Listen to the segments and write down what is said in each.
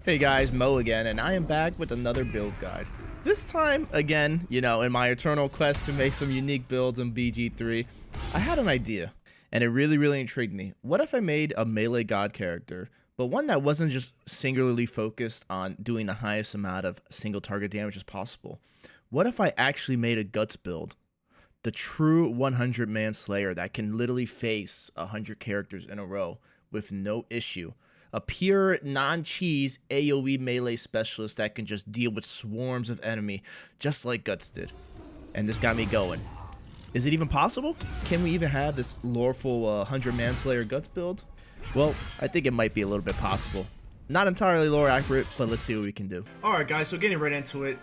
Hey guys, Mo again, and I am back with another build guide. This time, again, in my eternal quest to make some unique builds in BG3, I had an idea, and it really intrigued me. What if I made a melee god character, but one that wasn't just singularly focused on doing the highest amount of single target damage as possible? What if I actually made a guts build? The true 100-man slayer that can literally face 100 characters in a row with no issue. A pure non-cheese AOE melee specialist that can just deal with swarms of enemy just like Guts did. And this got me going. Is it even possible? Can we even have this loreful 100-man slayer Guts build? Well, I think it might be a little bit possible. Not entirely lore accurate, but let's see what we can do. Alright guys, so getting right into it.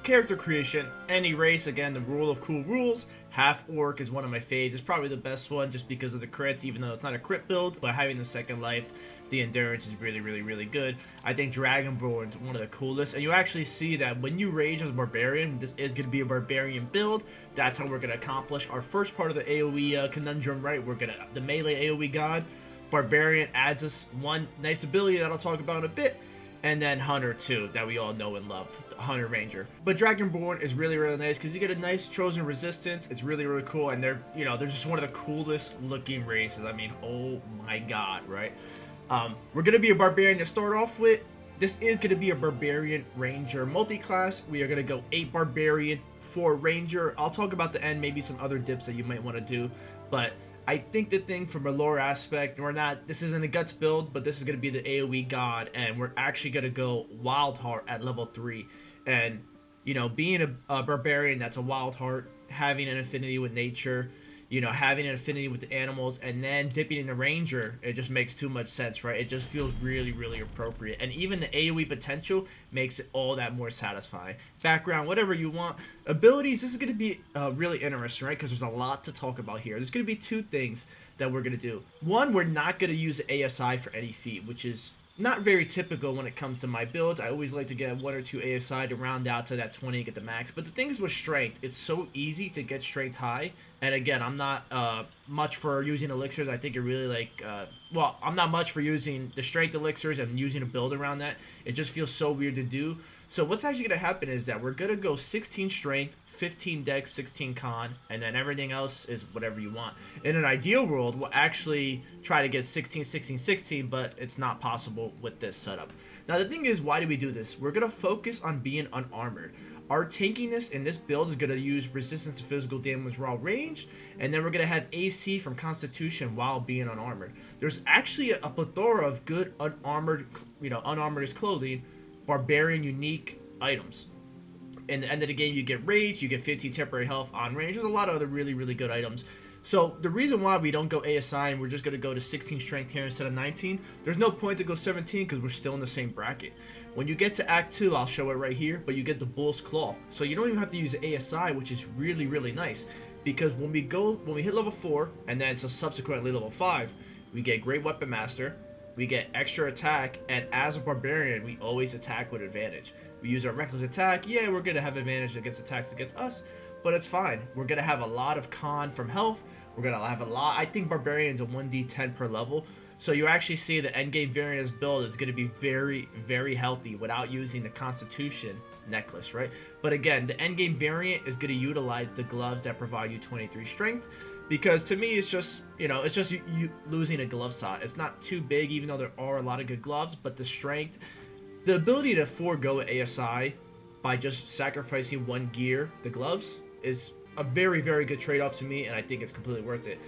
Character creation, any race, again, the rule of cool rules. Half orc is one of my faves. It's probably the best one just because of the crits, even though it's not a crit build, but having the second life, the endurance is really good. I think Dragonborn is one of the coolest, and you actually see that when you rage as a barbarian, this is going to be a barbarian build. That's how we're going to accomplish our first part of the AoE conundrum, right? The melee AoE god. Barbarian adds us one nice ability that I'll talk about in a bit, and then Hunter too, that we all know and love, the Hunter Ranger. But Dragonborn is really nice because you get a nice chosen resistance. It's really cool, and they're just one of the coolest looking races. I mean, oh my god, right? We're gonna be a barbarian to start off with. This is gonna be a barbarian ranger multi-class. We are gonna go 8 barbarian, 4 ranger. I'll talk about the end, maybe some other dips that you might want to do, but I think the thing from a lore aspect, this isn't a guts build, but this is going to be the AoE god, and we're actually going to go Wildheart at level 3. And, being a barbarian that's a Wildheart, having an affinity with nature, having an affinity with the animals, and then dipping in the ranger, it just makes too much sense, right? It just feels really appropriate. And even the AoE potential makes it all that more satisfying. Background, whatever you want. Abilities, this is going to be really interesting, right? Because there's a lot to talk about here. There's going to be 2 things that we're going to do. One, we're not going to use ASI for any feat, which is not very typical when it comes to my builds. I always like to get 1 or 2 ASI to round out to that 20 and get the max. But the thing is with strength, it's so easy to get strength high. And again, I'm not much for using elixirs. I think it really I'm not much for using the strength elixirs and using a build around that. It just feels so weird to do. So what's actually going to happen is that we're going to go 16 strength, 15 dex, 16 con, and then everything else is whatever you want. In an ideal world, we'll actually try to get 16, 16, 16, but it's not possible with this setup. Now the thing is, why do we do this? We're going to focus on being unarmored. Our tankiness in this build is going to use resistance to physical damage while ranged, and then we're going to have AC from constitution while being unarmored. There's actually a plethora of good unarmored, unarmored is clothing, barbarian unique items. In the end of the game, you get rage, you get 15 temporary health on range. There's a lot of other really good items. So the reason why we don't go ASI and we're just going to go to 16 strength here instead of 19, there's no point to go 17 because we're still in the same bracket. When you get to Act 2, I'll show it right here, but you get the Bull's Cloth. So you don't even have to use ASI, which is really nice. Because when we hit level 4, and then so subsequently level 5, we get Great Weapon Master, we get extra attack, and as a barbarian, we always attack with advantage. We use our reckless attack. Yeah, we're going to have advantage against attacks against us, but it's fine. We're going to have a lot of con from health. We're going to have a lot. I think barbarian's a 1d10 per level. So you actually see the endgame variance build is going to be very healthy without using the constitution necklace, right? But again, the endgame variant is going to utilize the gloves that provide you 23 strength, because to me it's just you losing a glove slot. It's not too big, even though there are a lot of good gloves, but the strength, the ability to forego ASI by just sacrificing 1 gear, the gloves, is a very good trade-off to me, and I think it's completely worth it.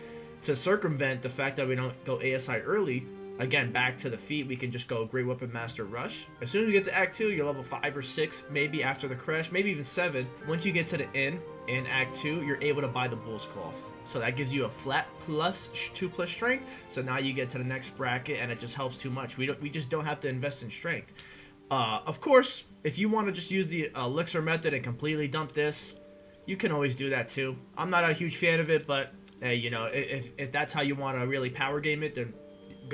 To circumvent the fact that we don't go ASI early, again, back to the feat, we can just go Great Weapon Master Rush. As soon as we get to Act 2, you're level 5 or 6, maybe after the crash, maybe even 7. Once you get to the inn in Act 2, you're able to buy the Bull's Cloth. So that gives you a flat plus 2+ strength. So now you get to the next bracket, and it just helps too much. We just don't have to invest in strength. Of course, if you want to just use the elixir method and completely dump this, you can always do that too. I'm not a huge fan of it, but hey, if that's how you want to really power game it, then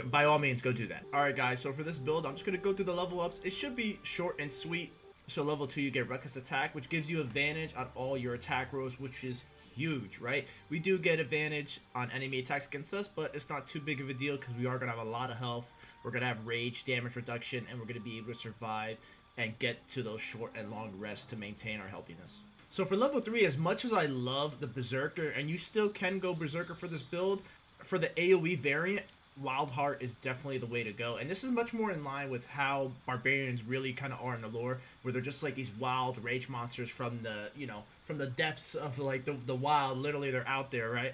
by all means, go do that. Alright guys, so for this build, I'm just going to go through the level ups. It should be short and sweet. So level 2, you get Reckless Attack, which gives you advantage on all your attack rolls, which is huge, right? We do get advantage on enemy attacks against us, but it's not too big of a deal because we are going to have a lot of health. we're going to have rage, damage reduction, and we're going to be able to survive and get to those short and long rests to maintain our healthiness. So for level 3, as much as I love the Berserker, and you still can go Berserker for this build, for the AOE variant, Wildheart is definitely the way to go. And this is much more in line with how Barbarians really kind of are in the lore, where they're just like these wild rage monsters from the, you know, from the depths of like the wild. Literally, they're out there, right?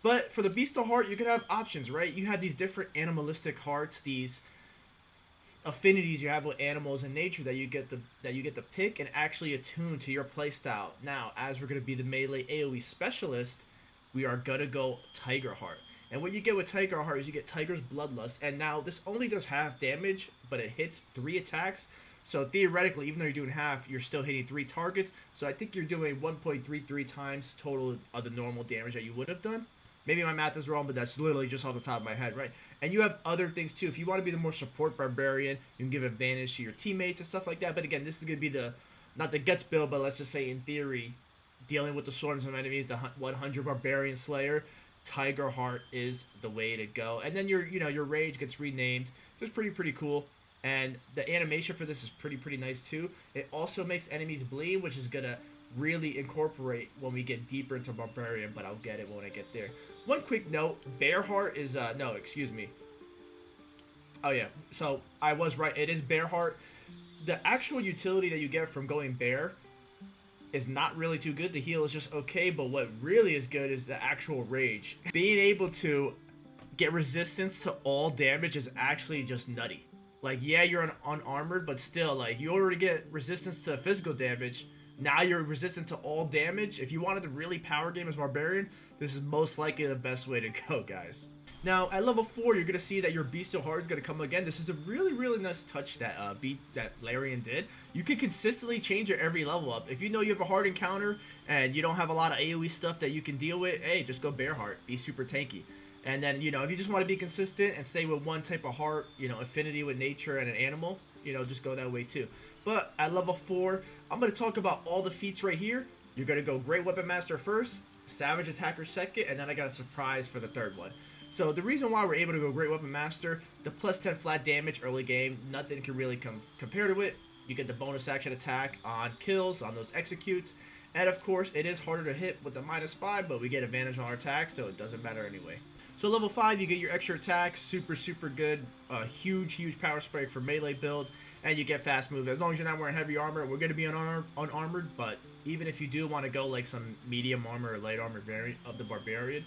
But for the Beast of Heart, you could have options, right? You have these different animalistic hearts, these affinities you have with animals and nature that you get to pick and actually attune to your playstyle. Now, as we're going to be the melee AoE specialist, we are going to go Tiger Heart. And what you get with Tiger Heart is you get Tiger's Bloodlust, and now this only does half damage, but it hits 3 attacks. So theoretically, even though you're doing half, you're still hitting 3 targets. So I think you're doing 1.33 times total of the normal damage that you would have done. Maybe my math is wrong, but that's literally just off the top of my head, right? And you have other things too. If you want to be the more support barbarian, you can give advantage to your teammates and stuff like that. But again, this is going to be the, not the guts build, but let's just say in theory, dealing with the swords of enemies, the 100 barbarian slayer, Tiger Heart is the way to go. And then your rage gets renamed. So it's pretty cool. And the animation for this is pretty nice too. It also makes enemies bleed, which is gonna really incorporate when we get deeper into barbarian, but I'll get it when I get there. One quick note, Bear Heart is no, excuse me. Oh yeah, so I was right. It is Bear Heart. The actual utility that you get from going bear is not really too good. The heal is just okay, but what really is good is the actual rage. Being able to get resistance to all damage is actually just nutty. Like, yeah, you're unarmored, but still, like, you already get resistance to physical damage. Now you're resistant to all damage. If you wanted to really power game as Barbarian, this is most likely the best way to go, guys. Now, at level 4, you're going to see that your Beast of Heart is going to come again. This is a really nice touch that that Larian did. You can consistently change it every level up. If you know you have a hard encounter and you don't have a lot of AoE stuff that you can deal with, hey, just go Bear Heart. Be super tanky. And then, you know, if you just want to be consistent and stay with one type of heart, you know, affinity with nature and an animal, you know, just go that way too. But at level 4, I'm going to talk about all the feats right here. You're going to go Great Weapon Master first, Savage Attacker second, and then I got a surprise for the third one. So the reason why we're able to go Great Weapon Master, the plus 10 flat damage early game, nothing can really compare to it. You get the bonus action attack on kills, on those executes. And of course, it is harder to hit with the -5, but we get advantage on our attacks, so it doesn't matter anyway. So level 5, you get your extra attack, super good, huge power spike for melee builds, and you get fast move. As long as you're not wearing heavy armor, we're going to be unarmored, but even if you do want to go like some medium armor or light armor variant of the Barbarian,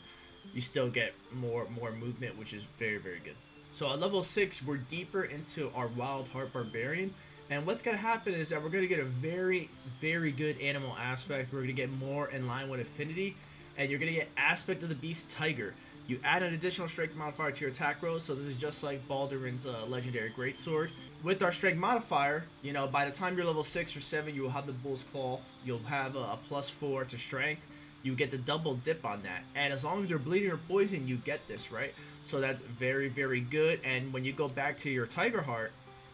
you still get more movement, which is very good. So at level 6, we're deeper into our Wildheart Barbarian, and what's going to happen is that we're going to get a very good animal aspect. We're going to get more in line with affinity, and you're going to get aspect of the beast Tiger. You add an additional strength modifier to your attack rolls, so this is just like Baldur's legendary greatsword. With our strength modifier, you know, by the time you're level 6 or 7, you will have the bull's claw. You'll have a +4 to strength. You get the double dip on that, and as long as you're bleeding or poison, you get this, right? So that's very good. And when you go back to your Tiger Heart,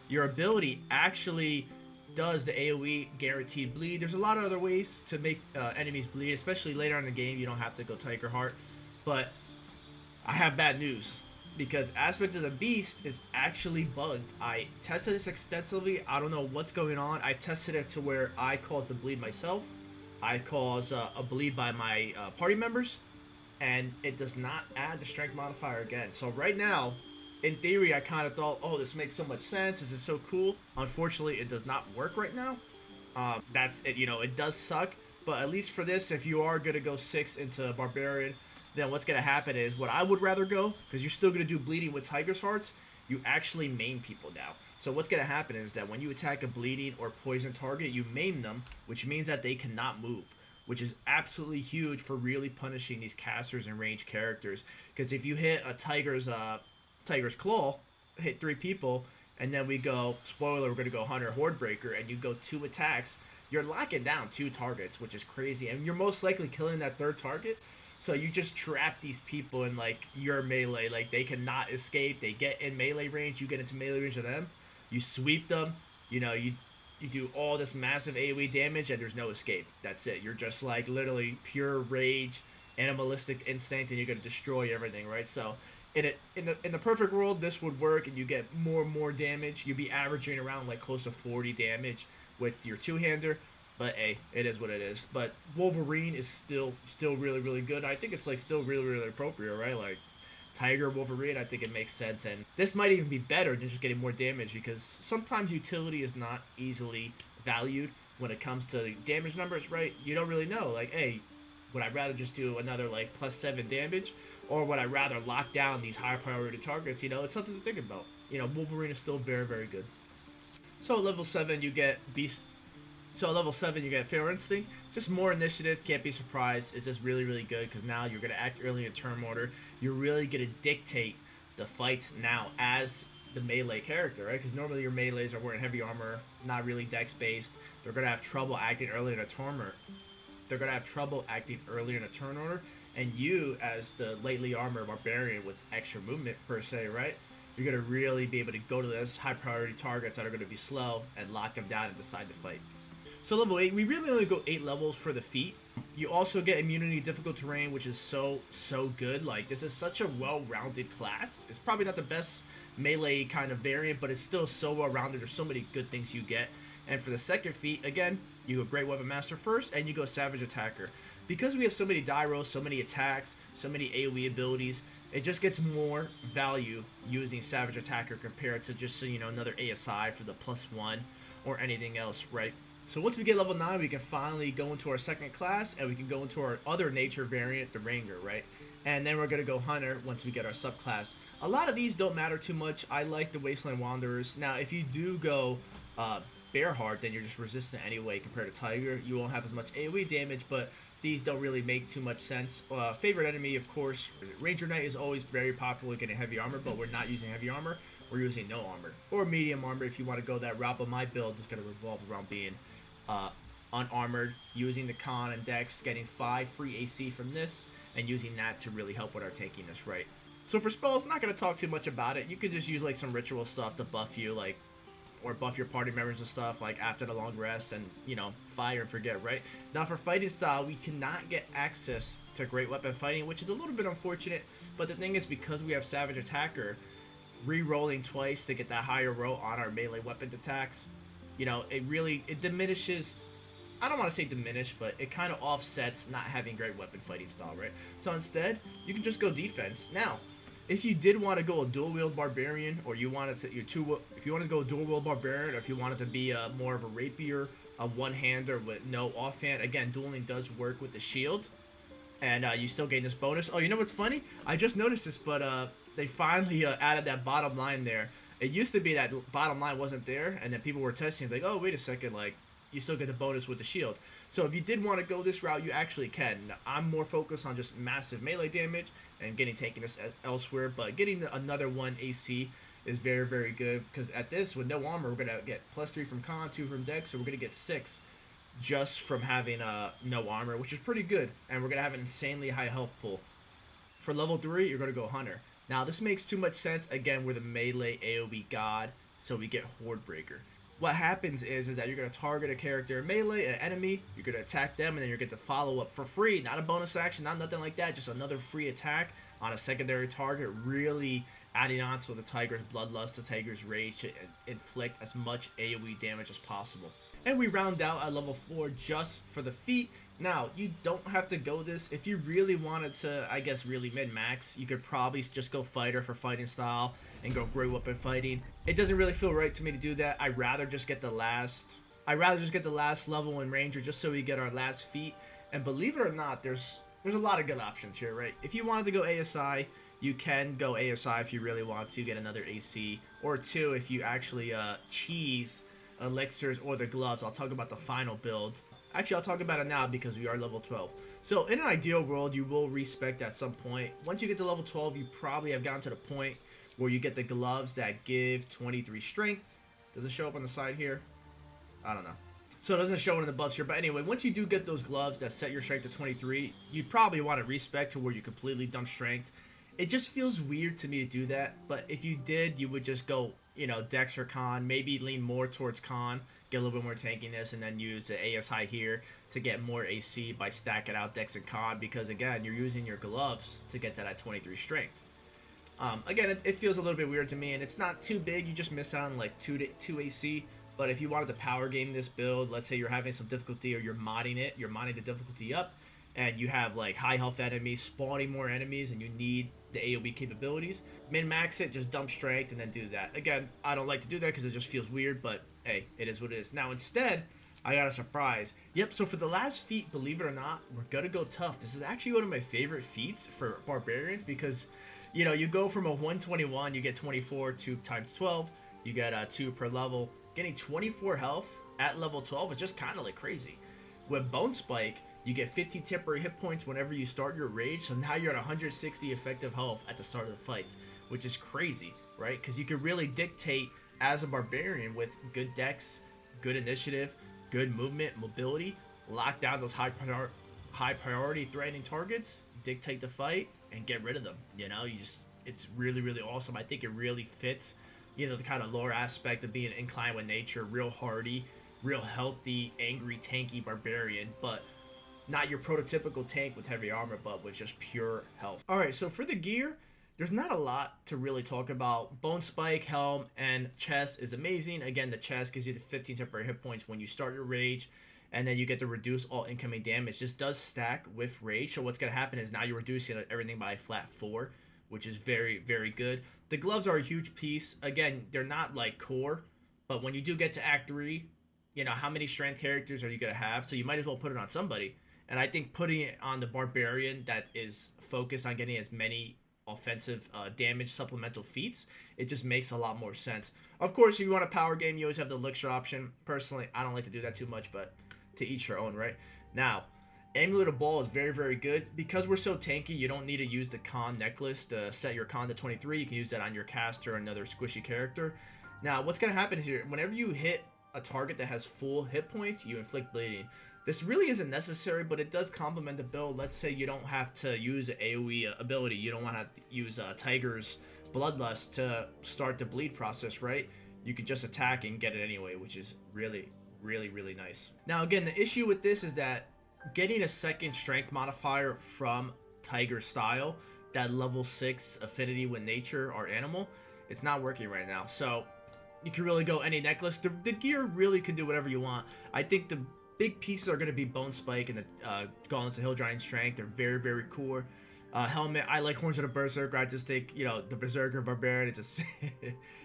your ability actually does the AoE guaranteed bleed. There's a lot of other ways to make enemies bleed, especially later on in the game. You don't have to go Tiger Heart, but I have bad news, because Aspect of the Beast is actually bugged. I tested this extensively. I don't know what's going on. I've tested it to where I cause the bleed myself. I cause a bleed by my party members, and it does not add the strength modifier again. So right now, in theory, I kind of thought, oh, this makes so much sense. This is so cool. Unfortunately, it does not work right now. That's it. You know, it does suck. But at least for this, if you are going to go 6 into Barbarian, then what's going to happen is what I would rather go, because you're still going to do bleeding with Tiger's Hearts, you actually maim people now. So what's going to happen is that when you attack a bleeding or poison target, you maim them, which means that they cannot move, which is absolutely huge for really punishing these casters and ranged characters. Because if you hit a Tiger's Claw, hit 3 people, and then we go, spoiler, we're going to go Hunter Horde Breaker, and you go 2 attacks, you're locking down 2 targets, which is crazy. And you're most likely killing that 3rd target. So you just trap these people in, like, your melee. Like, they cannot escape. They get in melee range. You get into melee range of them. You sweep them. You know, you do all this massive AoE damage, and there's no escape. That's it. You're just, like, literally pure rage, animalistic instinct, and you're going to destroy everything, right? So In the perfect world, this would work, and you get more and more damage. You'd be averaging around like close to 40 damage with your two-hander. But hey, it is what it is. But Wolverine is still really really good. I think it's like still really appropriate, right? Like Tiger Wolverine, I think it makes sense, and this might even be better than just getting more damage because sometimes utility is not easily valued when it comes to damage numbers, right? You don't really know, like, hey, would I rather just do another like +7 damage, or would I rather lock down these high priority targets? You know, it's something to think about. You know, Wolverine is still very good. So at level 7 you get Beast. So at level 7 you get Feral Instinct. Just more initiative, can't be surprised. It's just really good because now you're going to act early in turn order. You're really going to dictate the fights now as the melee character, right? Because normally your melees are wearing heavy armor, not really dex based. They're going to have trouble acting early in a turn order. They're going to have trouble acting early in a turn order. And you, as the lately armored barbarian with extra movement per se, right? You're going to really be able to go to those high priority targets that are going to be slow and lock them down and decide to fight. So level 8, we really only go 8 levels for the feat. You also get immunity difficult terrain, which is so good. Like, this is such a well-rounded class. It's probably not the best melee kind of variant, but it's still so well-rounded. There's so many good things you get. And for the second feat, again, you go Great Weapon Master first, and you go Savage Attacker. Because we have so many die rolls, so many attacks, so many AOE abilities, it just gets more value using Savage Attacker compared to just, you know, another ASI for the +1 or anything else, right? So once we get level 9, we can finally go into our second class, and we can go into our other nature variant, the Ranger, right? And then we're going to go Hunter once we get our subclass. A lot of these don't matter too much. I like the Wasteland Wanderers. Now, if you do go Bearheart, then you're just resistant anyway compared to Tiger. You won't have as much AoE damage, but these don't really make too much sense. Favorite enemy, of course, Ranger Knight is always very popular getting heavy armor, but we're not using heavy armor. We're using no armor. Or medium armor if you want to go that route, but my build is going to revolve around being unarmored, using the con and dex, getting 5 free AC from this, and using that to really help with our tankiness, right? So for spells, not going to talk too much about it. You could just use like some ritual stuff to buff you, like, or buff your party members and stuff, like after the long rest, and, you know, fire and forget, right? Now for fighting style, we cannot get access to great weapon fighting, which is a little bit unfortunate, but the thing is, because we have Savage Attacker, re-rolling twice to get that higher roll on our melee weapon attacks, you know, it diminishes. I don't want to say diminish, but it kind of offsets not having great weapon fighting style, right? So instead, you can just go defense. Now, if you did want to go a dual wield barbarian, or you wanted to if you wanted to go dual wield barbarian, or if you wanted to be more of a rapier, a one-hander with no offhand, again, dueling does work with the shield, and you still gain this bonus. Oh, you know what's funny? I just noticed this, but they finally added that bottom line there. It used to be that bottom line wasn't there, and then people were testing, like, oh, wait a second, like, you still get the bonus with the shield. So if you did want to go this route, you actually can. Now, I'm more focused on just massive melee damage and getting tankiness elsewhere, but getting another 1 AC is very good, because at this, with no armor, we're going to get +3 from con, 2 from dex, so we're going to get 6 just from having no armor, which is pretty good, and we're going to have an insanely high health pool. For level 3, you're going to go Hunter. Now, this makes too much sense. Again, we're the melee AoE god, so we get Horde Breaker. What happens is that you're going to target a character in melee, an enemy, you're going to attack them, and then you're going to follow up for free. Not a bonus action, not nothing like that, just another free attack on a secondary target, really adding on to the Tiger's Bloodlust, the Tiger's Rage, to inflict as much AoE damage as possible. And we round out at level 4 just for the feat. Now, you don't have to go this. If you really wanted to, I guess, really min-max, you could probably just go fighter for fighting style and go great weapon fighting. It doesn't really feel right to me to do that. I'd rather just get the last level in Ranger just so we get our last feat. And believe it or not, there's a lot of good options here, right? If you wanted to go ASI, you can go ASI if you really want to get another AC, or 2 if you actually cheese elixirs or the gloves. I'll talk about the final build. Actually, I'll talk about it now because we are level 12. So in an ideal world, you will respect at some point. Once you get to level 12, you probably have gotten to the point where you get the gloves that give 23 strength. Does it show up on the side here? I don't know. So it doesn't show in the buffs here. But anyway, once you do get those gloves that set your strength to 23, you probably want to respec to where you completely dump strength. It just feels weird to me to do that. But if you did, you would just go, you know, dex or con, maybe lean more towards con, get a little bit more tankiness, and then use the ASI here to get more AC by stacking out dex and con, because again, you're using your gloves to get to that 23 strength. Again, it feels a little bit weird to me, and it's not too big. You just miss out on like 2 AC. But if you wanted to power game this build, let's say you're having some difficulty or you're modding the difficulty up, and you have like high health enemies, spawning more enemies, and you need the AOE capabilities, min-max it, just dump strength, and then do that. Again, I don't like to do that because it just feels weird, but hey, it is what it is. Now instead, I got a surprise. Yep, so for the last feat, believe it or not, we're gonna go tough. This is actually one of my favorite feats for barbarians because, you know, you go from a 121, you get 24, 2 times 12, you get 2 per level. Getting 24 health at level 12 is just kind of like crazy. With Bone Spike, you get 15 temporary hit points whenever you start your rage, so now you're at 160 effective health at the start of the fight, which is crazy, right? Because you can really dictate as a barbarian with good dex, good initiative, good movement, mobility, lock down those high priority threatening targets, dictate the fight, and get rid of them. You know, it's really, really awesome. I think it really fits, you know, the kind of lore aspect of being inclined with nature, real hardy, real healthy, angry, tanky barbarian, but not your prototypical tank with heavy armor, but with just pure health. Alright, so for the gear, there's not a lot to really talk about. Bone Spike, helm, and chest is amazing. Again, the chest gives you the 15 temporary hit points when you start your rage, and then you get to reduce all incoming damage. This does stack with rage, so what's going to happen is now you're reducing everything by a flat 4, which is very, very good. The gloves are a huge piece. Again, they're not like core, but when you do get to Act 3, you know, how many strength characters are you going to have? So you might as well put it on somebody. And I think putting it on the barbarian that is focused on getting as many offensive damage supplemental feats, it just makes a lot more sense. Of course, if you want a power game, you always have the elixir option. Personally, I don't like to do that too much, but to each your own, right? Now, Amulet of Ball is very, very good. Because we're so tanky, you don't need to use the con necklace to set your con to 23. You can use that on your caster or another squishy character. Now, what's going to happen here, whenever you hit a target that has full hit points, you inflict bleeding. This really isn't necessary, but it does complement the build. Let's say you don't have to use an AOE ability. You don't want to use Tiger's Bloodlust to start the bleed process, right? You can just attack and get it anyway, which is really, really, really nice. Now, again, the issue with this is that getting a second strength modifier from Tiger style, that level 6 affinity with nature or animal, it's not working right now. So you can really go any necklace. The gear really can do whatever you want. I think the big pieces are going to be Bone Spike and the Gauntlets of Hill Giant Strength. They're very, very cool. Helmet, I like Horns of the Berserker. I just think, you know, the Berserker Barbarian, it's just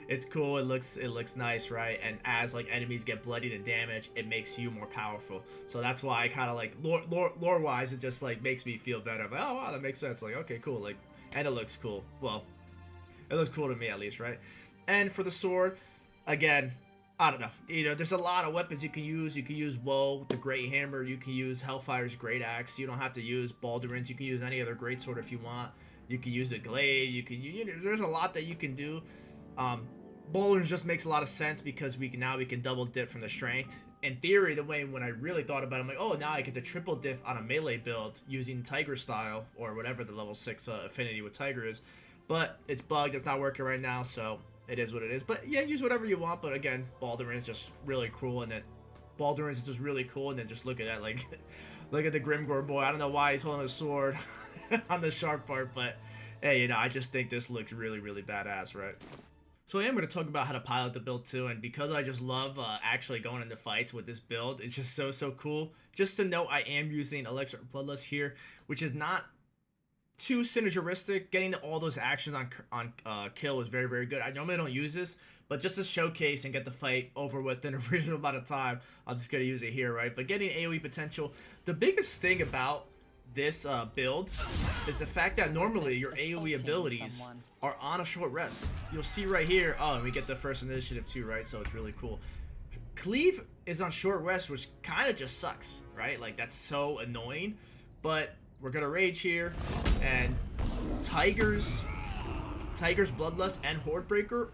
it's cool. It looks nice, right? And as like enemies get bloodied and damaged, it makes you more powerful. So that's why I kind of like lore wise, it just like makes me feel better. I'm like, oh wow, that makes sense. Like, okay, cool. Like, and it looks cool. Well, it looks cool to me at least, right? And for the sword, again, I don't know. You know, there's a lot of weapons you can use. You can use Woe, the Great Hammer. You can use Hellfire's Great Axe. You don't have to use Baldur's. You can use any other great sword if you want. You can use a Glaive. You know, there's a lot that you can do. Baldur's just makes a lot of sense because we can double dip from the strength. In theory, the way when I really thought about it, I'm like, oh, now I get the triple dip on a melee build using Tiger style or whatever the level 6 affinity with Tiger is. But it's bugged. It's not working right now, so it is what it is. But yeah, use whatever you want. But again, Baldur is just really cool, and then Baldur is just really cool, and then just look at that, like, look at the Grimgore boy. I don't know why he's holding a sword on the sharp part, but hey, you know, I just think this looks really, really badass, right? So I am going to talk about how to pilot the build too, and because I just love actually going into fights with this build, it's just so cool. Just to note, I am using Elixir Bloodlust here, which is not too synergistic. Getting all those actions on kill is very, very good. I normally don't use this, but just to showcase and get the fight over with in a reasonable amount of time, I'm just gonna use it here, right? But getting AOE potential, the biggest thing about this build is the fact that normally your AOE abilities are on a short rest. You'll see right here, oh, and we get the first initiative too, right? So it's really cool. Cleave is on short rest, which kind of just sucks, right? Like, that's so annoying, but we're gonna rage here, and Tiger's Bloodlust and Horde Breaker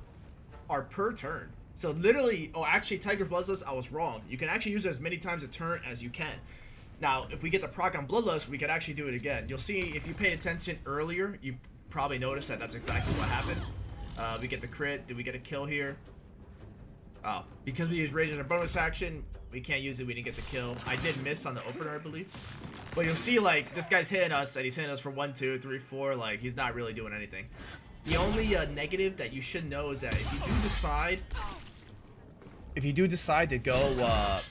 are per turn. So literally, oh, actually, Tiger's Bloodlust, I was wrong. You can actually use it as many times a turn as you can. Now, if we get the proc on Bloodlust, we could actually do it again. You'll see, if you paid attention earlier, you probably noticed that that's exactly what happened. We get the crit. Did we get a kill here? Oh, because we use Rage as a bonus action, we can't use it. We didn't get the kill. I did miss on the opener, I believe. But you'll see, like, this guy's hitting us, and he's hitting us for 1, 2, 3, 4. Like, he's not really doing anything. The only negative that you should know is that if you do decide to go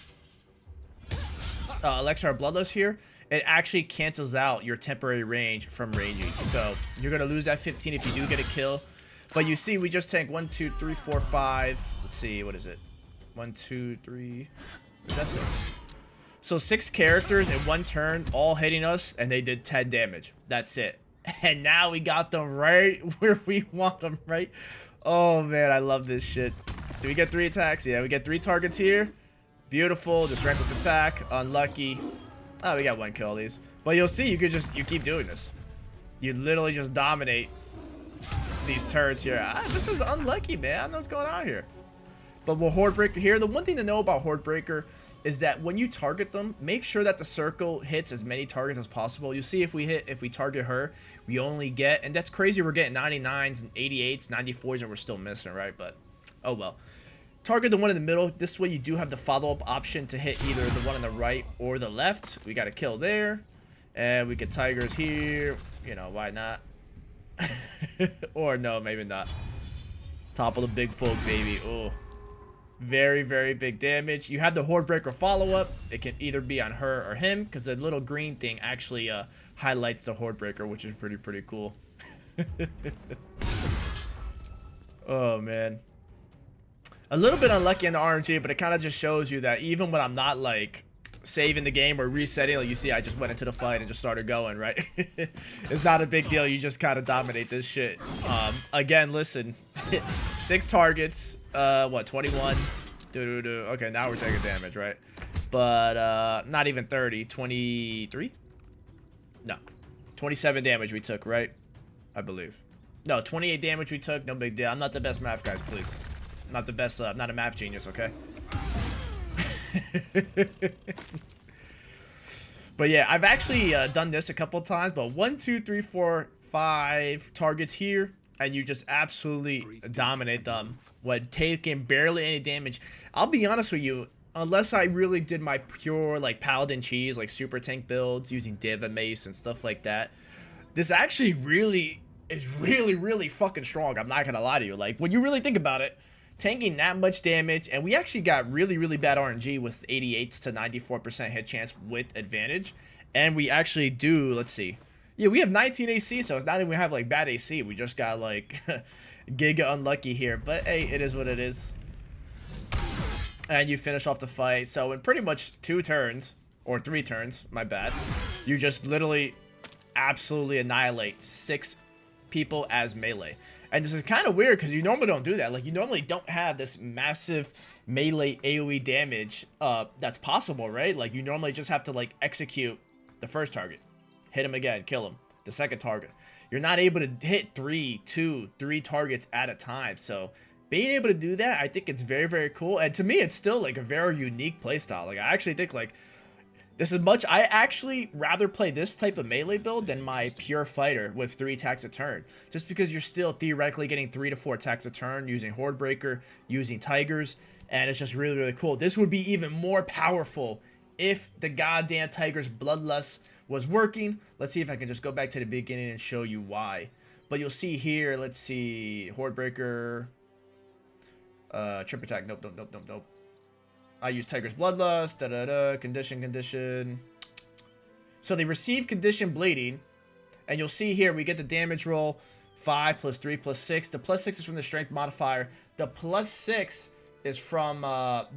Elixir of Bloodlust here, it actually cancels out your temporary range from ranging. So you're gonna lose that 15 if you do get a kill. But you see, we just tank 1, 2, 3, 4, 5. Let's see, what is it? 1, 2, 3. Is that 6? So 6 characters in 1 turn, all hitting us, and they did 10 damage. That's it. And now we got them right where we want them, right? Oh man, I love this shit. Do we get 3 attacks? Yeah, we get 3 targets here. Beautiful. Just reckless attack. Unlucky. Oh, we got 1 kill these. But you'll see, you keep doing this. You literally just dominate these turrets here. This is unlucky, man. I don't know what's going on here. But with Horde Breaker here, the one thing to know about Horde Breaker is that when you target them, make sure that the circle hits as many targets as possible. You see, if we target her, we only get, and that's crazy, we're getting 99s and 88s, 94s, and we're still missing, right? But oh well. Target the one in the middle. This way you do have the follow-up option to hit either the one on the right or the left. We got a kill there. And we get tigers here. You know, why not? Or no, maybe not. Top of the big folk, baby. Oh. Very, very big damage. You have the Horde Breaker follow-up. It can either be on her or him, because the little green thing actually highlights the Horde Breaker, which is pretty cool. Oh, man. A little bit unlucky in the RNG, but it kind of just shows you that even when I'm not, like, saving the game or resetting, like you see, I just went into the fight and just started going, right? It's not a big deal. You just kind of dominate this shit. Again, listen. 6 targets. What, 21? Okay, now we're taking damage, right? But, not even 30. 23? No. 27 damage we took, right? I believe. No, 28 damage we took. No big deal. I'm not the best math, guys, please. Not the best, I'm not a math genius, okay? But yeah, I've actually done this a couple times, but 1, 2, 3, 4, 5 targets here, and you just absolutely dominate them when taking barely any damage. I'll be honest with you, unless I really did my pure, like, paladin cheese, like super tank builds using Diva Mace and stuff like that, this actually really is really fucking strong. I'm not gonna lie to you. Like, when you really think about it, tanking that much damage, and we actually got really bad RNG with 88s to 94% hit chance with advantage, and we actually do, let's see, yeah, we have 19 AC, so it's not even we have like bad AC, we just got like giga unlucky here, but hey, it is what it is. And you finish off the fight. So in pretty much 2 turns, or 3 turns, my bad, you just literally absolutely annihilate 6 people as melee. And this is kind of weird because you normally don't do that. Like, you normally don't have this massive melee AOE damage that's possible, right? Like, you normally just have to, like, execute the first target. Hit him again, kill him. The second target. You're not able to hit 3 targets at a time. So, being able to do that, I think it's very cool. And to me, it's still, like, a very unique playstyle. Like, I actually think, like, this is much. I actually rather play this type of melee build than my pure fighter with 3 attacks a turn. Just because you're still theoretically getting 3 to 4 attacks a turn using Horde Breaker, using Tigers, and it's just really cool. This would be even more powerful if the goddamn Tigers Bloodlust was working. Let's see if I can just go back to the beginning and show you why. But you'll see here, let's see, Horde Breaker, Trip Attack, nope. I use Tiger's Bloodlust, condition. So they receive condition bleeding, and you'll see here we get the damage roll, 5 plus 3 plus 6. The plus 6 is from the strength modifier. The plus 6 is from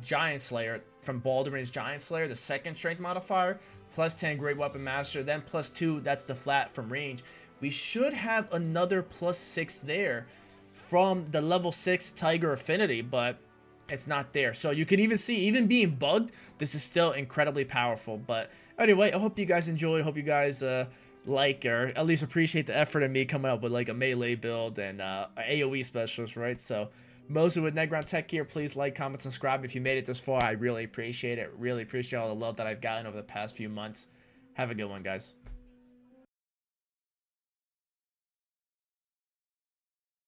Giant Slayer, from Baldur's Giant Slayer, the second strength modifier. Plus 10 Great Weapon Master, then plus 2, that's the flat from range. We should have another plus 6 there from the level 6 Tiger Affinity, but it's not there. So you can even see, even being bugged, this is still incredibly powerful. But anyway, I hope you guys enjoyed. Hope you guys like, or at least appreciate the effort of me coming up with like a melee build and AOE specialist, right? So mostly with Negron Tech here. Please like, comment, subscribe if you made it this far. I really appreciate it. Really appreciate all the love that I've gotten over the past few months. Have a good one, guys.